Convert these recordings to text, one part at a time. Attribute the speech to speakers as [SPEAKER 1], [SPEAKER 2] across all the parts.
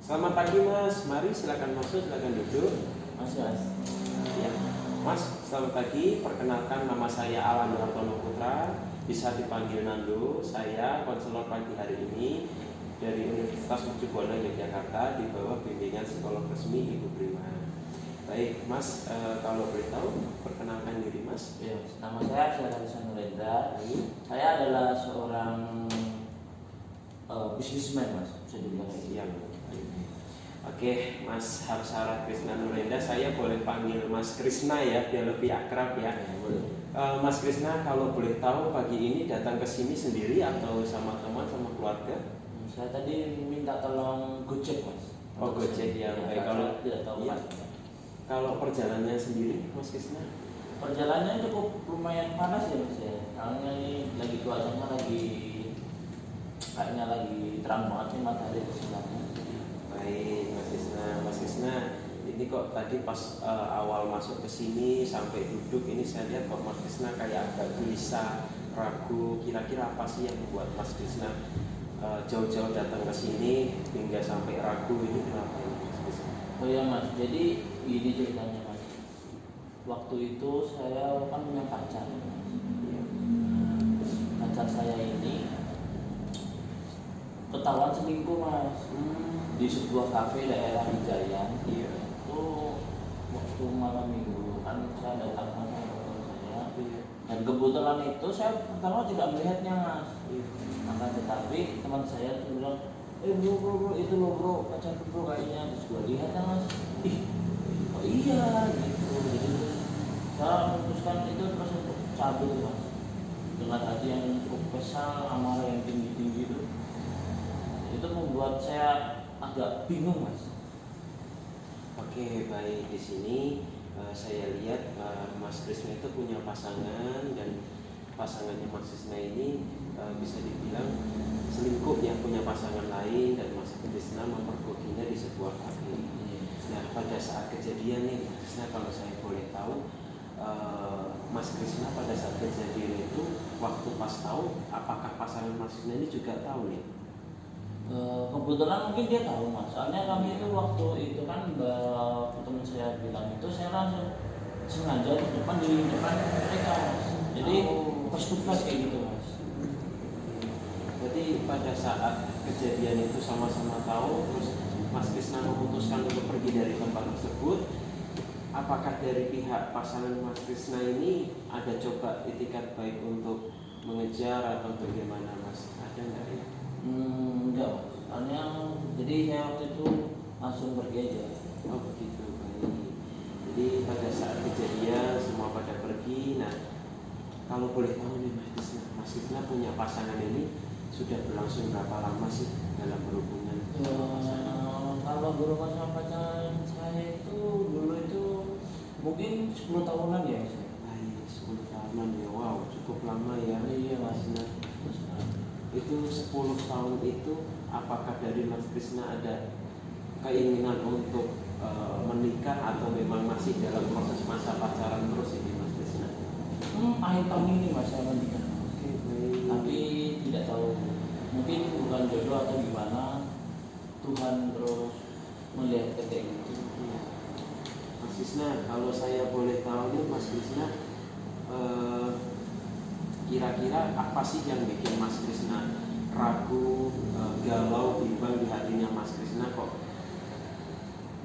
[SPEAKER 1] Selamat pagi Mas, mari silakan masuk, silakan duduk.
[SPEAKER 2] Mas.
[SPEAKER 1] Ya, Mas, selamat pagi. Perkenalkan nama saya Alan Hartono Putra, bisa dipanggil Nando. Saya konselor pagi hari ini dari Universitas Mercubuana Yogyakarta di bawah bimbingan psikolog resmi Ibu Prima. Baik, Mas, kalau boleh tahu, perkenalkan diri Mas.
[SPEAKER 2] Ya, nama saya Syarisa Nurendra. Saya adalah seorang bisnismen, Mas. Bisa dibilang
[SPEAKER 1] Siap. Oke, Mas Harsara Krisna Nurenda, saya boleh panggil Mas Krisna ya, biar lebih akrab ya.
[SPEAKER 2] boleh.
[SPEAKER 1] Mas Krisna, kalau boleh tahu pagi ini datang ke sini sendiri atau sama teman, sama keluarga?
[SPEAKER 2] Saya tadi minta tolong Gojek, Mas.
[SPEAKER 1] Oh, Gojek ya. Baik, kalau
[SPEAKER 2] tidak tahu,
[SPEAKER 1] iya.
[SPEAKER 2] Mas.
[SPEAKER 1] Kalau perjalanannya sendiri, Mas Krisna?
[SPEAKER 2] Perjalanannya cukup lumayan panas ya, Mas ya. Karena ini lagi cuacanya kayaknya lagi terang banget nih matahari ke sebelahnya.
[SPEAKER 1] Baik, Mas Krisna, ini kok tadi pas awal masuk ke sini sampai duduk ini saya lihat kok Mas Krisna kayak agak gelisah, ragu. Kira-kira apa sih yang membuat Mas Krisna jauh-jauh datang ke sini hingga sampai ragu ini kenapa ini Mas Krisna?
[SPEAKER 2] Oh iya, Mas. Jadi ini ceritanya, Mas. Waktu itu saya kan punya pacar. Pacar saya ini ketahuan selingkuh, Mas. Di sebuah kafe daerah Hijayan.
[SPEAKER 1] Iya.
[SPEAKER 2] Itu waktu malam minggu kan saya datang sama teman saya.
[SPEAKER 1] Iya.
[SPEAKER 2] Dan kebetulan itu saya pertama tidak melihatnya, Mas.
[SPEAKER 1] Iya.
[SPEAKER 2] Akan tetapi teman saya tuh bilang, bro, itu loh bro, pacar bro kayaknya. Terus gue lihat kan, Mas, oh iya gitu. Jadi saya memutuskan itu terus untuk cabut, Mas, dengan hati yang cukup kesal, amarah yang tinggi itu membuat saya agak bingung, Mas.
[SPEAKER 1] Oke, baik. Di sini saya lihat Mas Krisna itu punya pasangan dan pasangannya Mas Krisna ini bisa dibilang selingkuh ya, punya pasangan lain dan Mas Krisna mempergokinya di sebuah kafe. Nah, pada saat kejadian nih, Mas Krisna, kalau saya boleh tahu, Mas Krisna pada saat kejadian itu waktu pas tahu, apakah pasangan Mas Krisna ini juga tahu nih?
[SPEAKER 2] Kebetulan mungkin dia tahu, Mas. Soalnya kami itu waktu itu kan teman saya bilang itu saya langsung sengaja di depan mereka, Mas. Jadi face to face kayak gitu, Mas.
[SPEAKER 1] Jadi pada saat kejadian itu sama-sama tahu, terus Mas Krisna memutuskan untuk pergi dari tempat tersebut. Apakah dari pihak pasangan Mas Krisna ini ada coba itikat baik untuk mengejar atau bagaimana, Mas? Ada nggak ya?
[SPEAKER 2] Enggak, Mas. Soalnya jadi saya waktu itu langsung pergi aja.
[SPEAKER 1] Oh begitu, baik. Jadi pada saat kejadian semua pada pergi. Nah, kalau boleh tahu nih Mas Krisna punya pasangan ini sudah berlangsung berapa lama sih dalam berhubungan?
[SPEAKER 2] Kalau berhubungan sama pacar saya itu dulu itu mungkin 10 tahunan ya, Mas.
[SPEAKER 1] Baik, 10 tahunan ya, wow cukup lama ya.
[SPEAKER 2] Iya, Mas.
[SPEAKER 1] Itu 10 tahun itu apakah dari Mas Krisna ada keinginan untuk menikah atau memang masih dalam proses masa pacaran terus ini Mas Krisna?
[SPEAKER 2] Akhir tahun ini, Mas, saya menikah.
[SPEAKER 1] Oke, baik.
[SPEAKER 2] Tapi tidak tahu, mungkin bukan jodoh atau gimana, Tuhan terus melihat kayak gitu.
[SPEAKER 1] Ya. Mas Krisna, kalau saya boleh tahu nih Mas Krisna, kira-kira apa sih yang bikin Mas Krisna ragu, galau, bimbang di hatinya Mas Krisna, kok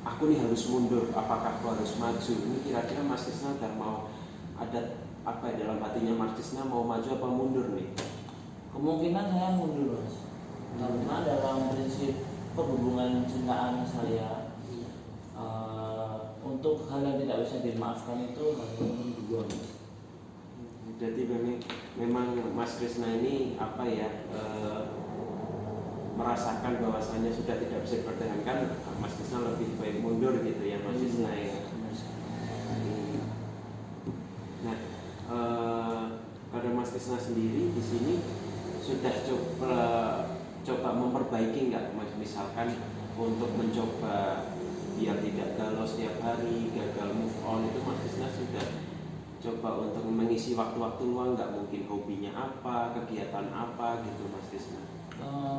[SPEAKER 1] aku nih harus mundur, apakah aku harus maju? Ini kira-kira Mas Krisna udah mau ada apa ya dalam hatinya Mas Krisna, mau maju apa mundur nih?
[SPEAKER 2] Kemungkinan saya mundur, Mas, karena dalam prinsip perhubungan cintaan saya, untuk hal yang tidak bisa dimaafkan itu hanya dua, Mas.
[SPEAKER 1] Jadi memang Mas Krisna ini apa ya, merasakan bahwasannya sudah tidak bisa dipertahankan, Mas Krisna lebih baik mundur gitu ya Mas Krisna ya. Nah, pada Mas Krisna sendiri di sini sudah coba memperbaiki nggak, Mas, misalkan untuk mencoba biar tidak galau setiap hari, gagal move on, itu Mas Krisna sudah coba untuk mengisi waktu-waktu luang nggak? Mungkin hobinya apa, kegiatan apa gitu Mas Krisna?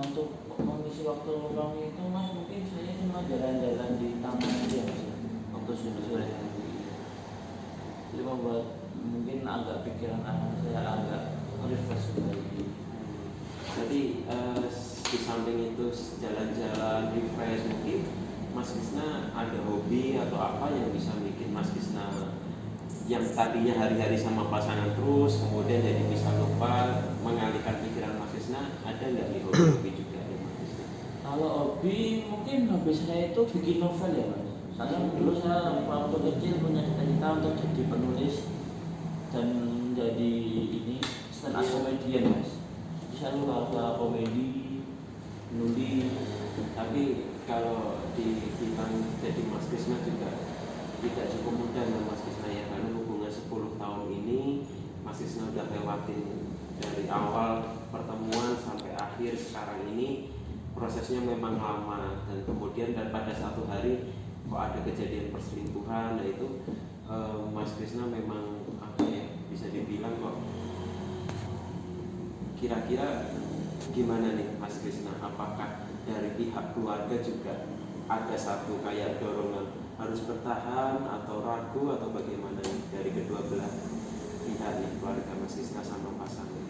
[SPEAKER 2] Untuk mengisi waktu luang itu, Mas, mungkin saya cuma jalan-jalan di taman aja Mas ya, waktu sore-sore nanti. Jadi membuat mungkin agak pikiran anak saya agak refresh kembali.
[SPEAKER 1] Jadi di samping itu jalan-jalan, refresh, mungkin Mas Krisna ada hobi atau apa yang bisa bikin Mas Krisna yang tadinya hari-hari sama pasangan terus kemudian jadi bisa lupa, mengalihkan pikiran Mas Krisna, ada nggak nih hobi juga nih Mas Krisna?
[SPEAKER 2] Kalau hobi, mungkin hobi saya itu bikin novel ya Mas. Saya dulu saya waktu kecil punya cita-cita untuk jadi penulis dan jadi ini stand up comedian Mas. Jadi saya suka komedi, nulis.
[SPEAKER 1] Tapi kalau dibilang jadi Mas Krisna juga tidak cukup mudah ya Mas Krisna ya, karena hubungan 10 tahun ini Mas Krisna udah lewatin dari awal pertemuan sampai akhir sekarang ini, prosesnya memang lama, dan kemudian dan pada satu hari kok ada kejadian perselingkuhan. Nah itu Mas Krisna memang apa ya, bisa dibilang kok kira-kira gimana nih Mas Krisna, apakah dari pihak keluarga juga ada satu kayak dorongan harus bertahan atau ragu atau bagaimana nih dari kedua belah pihak nih, keluarga Mas Krisna sama pasangan?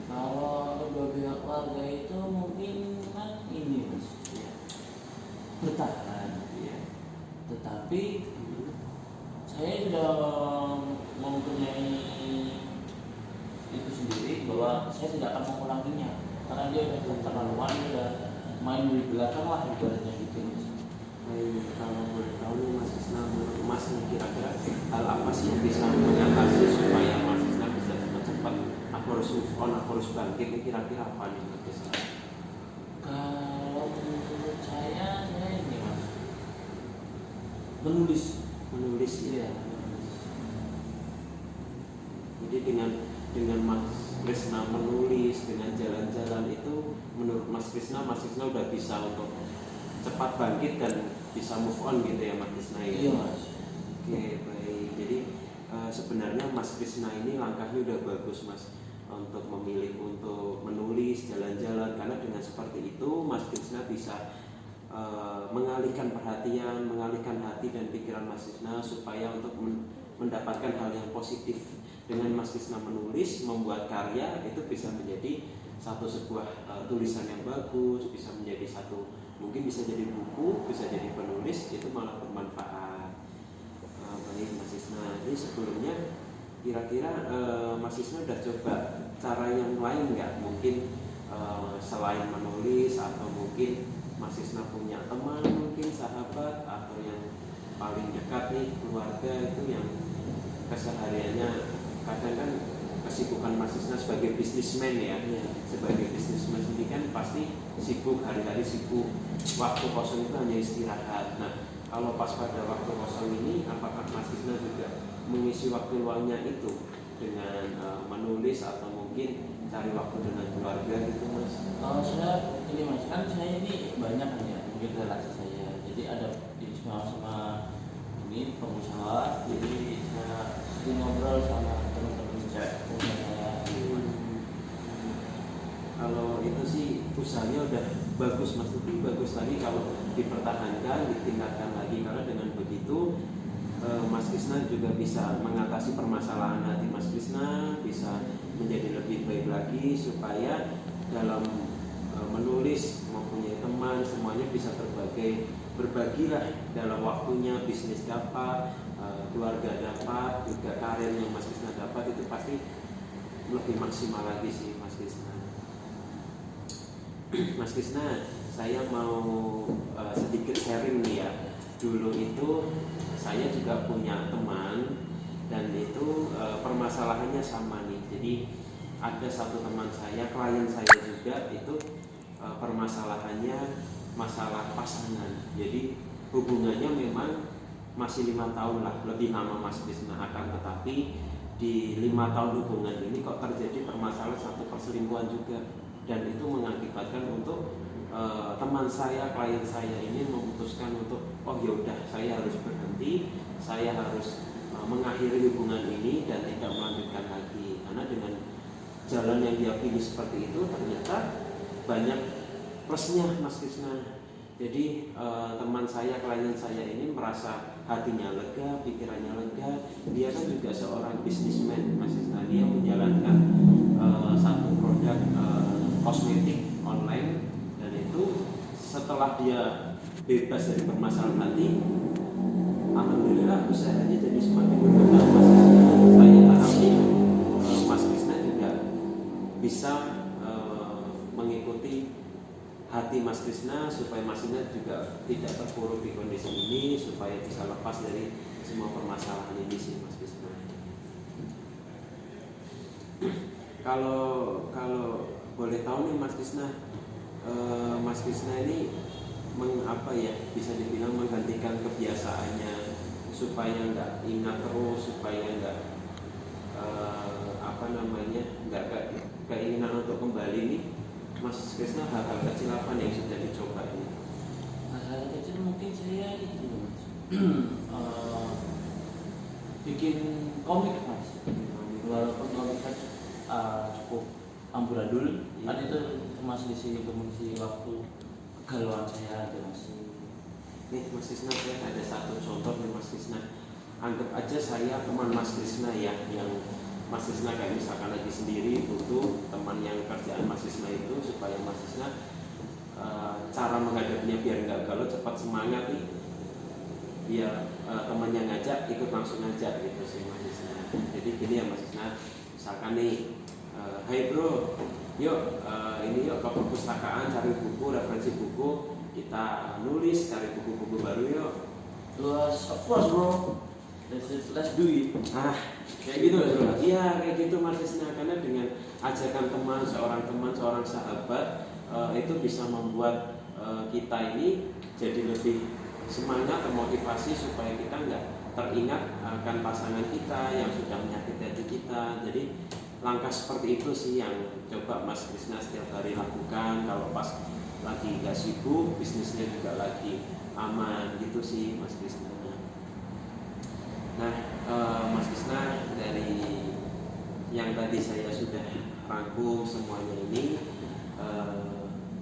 [SPEAKER 2] Kalau kedua pihak keluarga itu mungkin kan ini Mas,
[SPEAKER 1] Ya.
[SPEAKER 2] bertahan.
[SPEAKER 1] Ya.
[SPEAKER 2] Tetapi saya sudah mempunyai itu sendiri bahwa saya tidak akan mengulanginya karena dia sudah keterlaluan, sudah main di belakang lah ibaratnya gitu Mas.
[SPEAKER 1] Baik, kalau boleh tahu nih Mas Krisna, menurut Mas nih kira-kira hal apa sih yang bisa mengatasi supaya Mas Krisna bisa cepat-cepat aku harus move on, aku harus bangkit nih, kira-kira apa nih Mas Krisna?
[SPEAKER 2] Kalau menurut saya ini Mas, menulis.
[SPEAKER 1] Menulis ya. Jadi dengan Mas Krisna menulis, dengan jalan-jalan itu, menurut Mas Krisna udah bisa untuk cepat bangkit dan bisa move on gitu ya Mas Krisna ya?
[SPEAKER 2] Iya Mas.
[SPEAKER 1] Oke, baik. Jadi sebenarnya Mas Krisna ini langkahnya udah bagus Mas, untuk memilih untuk menulis, jalan-jalan, karena dengan seperti itu Mas Krisna bisa mengalihkan perhatian, mengalihkan hati dan pikiran Mas Krisna supaya untuk mendapatkan hal yang positif. Dengan Mas Krisna menulis, membuat karya, itu bisa menjadi sebuah tulisan yang bagus, bisa menjadi mungkin bisa jadi buku, bisa jadi penulis, itu malah bermanfaat. Baik Mas Krisna, ini sebelumnya kira-kira Mas Krisna udah coba cara yang lain nggak? Mungkin selain menulis, atau mungkin Mas Krisna punya teman, mungkin sahabat, atau yang paling dekat nih keluarga itu yang kesehariannya kadang kan kesibukan Mas Krisna sebagai bisnismen ya, sebagai bisnismen ini kan pasti sibuk, hari-hari sibuk, waktu kosong itu hanya istirahat. Nah kalau pas pada waktu kosong ini, apakah Mas Krisna juga mengisi waktu luangnya itu dengan menulis atau mungkin cari waktu dengan keluarga gitu Mas?
[SPEAKER 2] Kalau saya ini Mas, kan saya ini banyak ya mungkin relasi saya. Jadi ada sama ini pengusaha, jadi saya sering ngobrol sama teman-teman pengusaha saya.
[SPEAKER 1] Kalau itu sih usahanya udah bagus Mas, lebih bagus lagi kalau dipertahankan, ditingkatkan lagi, karena dengan begitu Mas Krisna juga bisa mengatasi permasalahan hati Mas Krisna, bisa menjadi lebih baik lagi, supaya dalam menulis, mempunyai teman, semuanya bisa berbagilah dalam waktunya, bisnis dapat, keluarga dapat, juga karir yang Mas Krisna dapat, itu pasti lebih maksimal lagi sih Mas Krisna. Mas Krisna, saya mau sedikit sharing nih ya. Dulu itu saya juga punya teman, dan itu permasalahannya sama nih. Jadi ada satu teman saya, klien saya juga, itu permasalahannya masalah pasangan. Jadi hubungannya memang masih 5 tahun lah, lebih lama Mas Krisna, akan tetapi di 5 tahun hubungan ini kok terjadi permasalahan satu perselingkuhan juga, dan itu mengakibatkan untuk teman saya, klien saya ini memutuskan untuk yaudah saya harus berhenti, saya harus mengakhiri hubungan ini dan tidak melanjutkan lagi, karena dengan jalan yang dia pilih seperti itu ternyata banyak plusnya Mas Krisna. Jadi teman saya, klien saya ini merasa hatinya lega, pikirannya lega. Dia kan juga seorang bisnismen, Mas Isna. Dia menjalankan satu produk kosmetik online, dan itu setelah dia bebas dari permasalahan hati, alhamdulillah usahanya jadi semakin berkembang, Mas Krisna. Saya harap sih Mas Krisna juga bisa mengikuti hati Mas Krisna, supaya Mas Krisna juga tidak terpuruk di kondisi ini, supaya bisa lepas dari semua permasalahan ini sih, Mas Krisna. Kalau boleh tahu nih Mas Krisna, Mas Krisna ini bisa dibilang menggantikan kebiasaannya supaya nggak ingat terus, supaya nggak nggak keinginan untuk kembali nih. Mas Krisna, hal-hal kecil apa yang sudah dicoba ini?
[SPEAKER 2] Hal kecil mungkin saya itu Mas. Bikin komik Mas. Walaupun komik kan cukup amburadul, kan itu masih mengisi waktu kegalauan saya aja Mas.
[SPEAKER 1] Nih Mas Krisna, saya ada satu contoh nih Mas Krisna. Anggap aja saya teman Mas Krisna ya, yang Mas Krisna kayak misalkan lagi sendiri butuh teman yang kerjaan Mas Krisna itu, supaya Mas Krisna cara menghadapinya biar nggak galau, cepat semangat nih. Dia temannya ngajak, ikut langsung ngajak gitu sih Mas Krisna. Jadi gini ya Mas Krisna, misalkan nih, hai bro, yuk ini yuk ke perpustakaan cari buku, referensi buku, kita nulis, cari buku-buku baru yuk.
[SPEAKER 2] Of course bro, let's do it.
[SPEAKER 1] Kayak gitu bro. Iya kayak gitu Mas Krisna, karena dengan ajakan seorang sahabat itu bisa membuat kita ini jadi lebih semangat, termotivasi, supaya kita nggak teringat akan pasangan kita yang sudah menyakiti hati kita. Jadi langkah seperti itu sih yang coba Mas Krisna setiap hari lakukan. Kalau pas lagi nggak sibuk, bisnisnya juga lagi aman gitu sih Mas Krisna. Nah Mas Krisna, dari yang tadi saya sudah rangkum semuanya ini,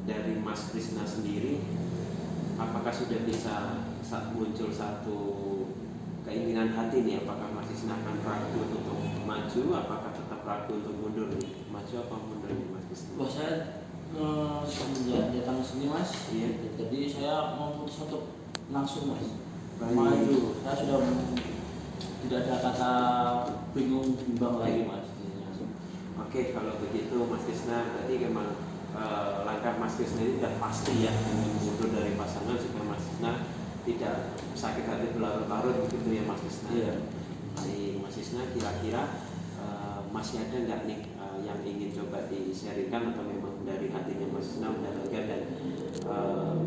[SPEAKER 1] dari Mas Krisna sendiri, apakah sudah bisa muncul satu keinginan hati nih? Apakah Mas Krisna akan ragu untuk maju? Apakah tetap ragu untuk mundur nih? Maju apa mundur nih Mas Krisna?
[SPEAKER 2] Wah, saya semenjak datang sini Mas,
[SPEAKER 1] Iya.
[SPEAKER 2] jadi saya memutus untuk langsung Mas
[SPEAKER 1] maju.
[SPEAKER 2] Saya sudah tidak ada kata bingung bimbang lagi Mas.
[SPEAKER 1] Oke, kalau begitu Mas Krisna, berarti memang langkah Mas Krisna ini sudah pasti ya mundur dari pasangan, supaya Mas Krisna tidak sakit hati berlarut-larut begitu ya Mas Krisna.
[SPEAKER 2] Iya.
[SPEAKER 1] Baik Mas Krisna, kira-kira masih ada nggak nih yang ingin coba di-sharingkan, atau memang dari hatinya Mas Krisna udah lega dan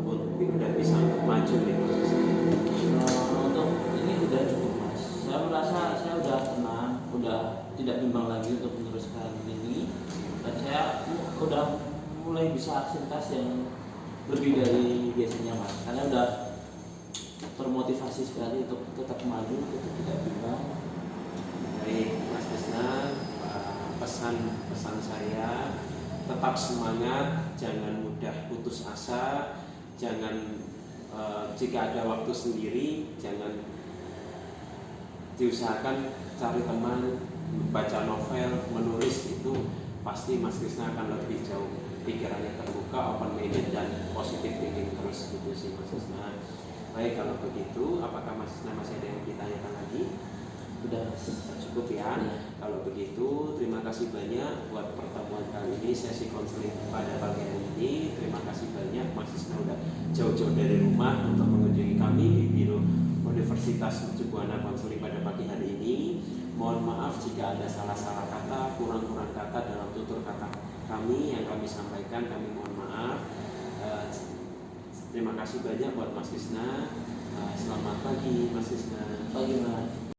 [SPEAKER 1] udah bisa maju nih Mas Krisna?
[SPEAKER 2] Untuk ini udah cukup Mas. Saya merasa saya udah tenang, udah tidak bimbang lagi untuk meneruskan ini, dan saya udah mulai bisa aktivitas yang lebih dari biasanya Mas, karena udah termotivasi sekali untuk tetap maju, tetap tidak bimbang.
[SPEAKER 1] Baik Mas Krisna, pesan saya tetap semangat, jangan mudah putus asa, jangan jika ada waktu sendiri jangan diusahakan cari teman, baca novel, menulis, itu pasti Mas Krisna akan lebih jauh pikirannya terbuka, open minded dan positive thinking terus gitu sih Mas Krisna. Baik, kalau begitu apakah Mas Krisna masih ada yang ditanyakan lagi?
[SPEAKER 2] Udah
[SPEAKER 1] Cukup ya. Kalau begitu terima kasih banyak buat pertemuan kali ini, sesi konseling pada pagi hari ini. Terima kasih banyak Mas Krisna udah jauh-jauh dari rumah untuk mengunjungi kami di Biro Universitas Mercu Buana Konseling pada pagi hari ini. Mohon maaf jika ada salah-salah kata, kurang-kurang kata dalam tutur kata kami yang kami sampaikan, kami mohon maaf. Terima kasih banyak buat Mas Krisna. Selamat pagi Mas Krisna.
[SPEAKER 2] Pagi Mas.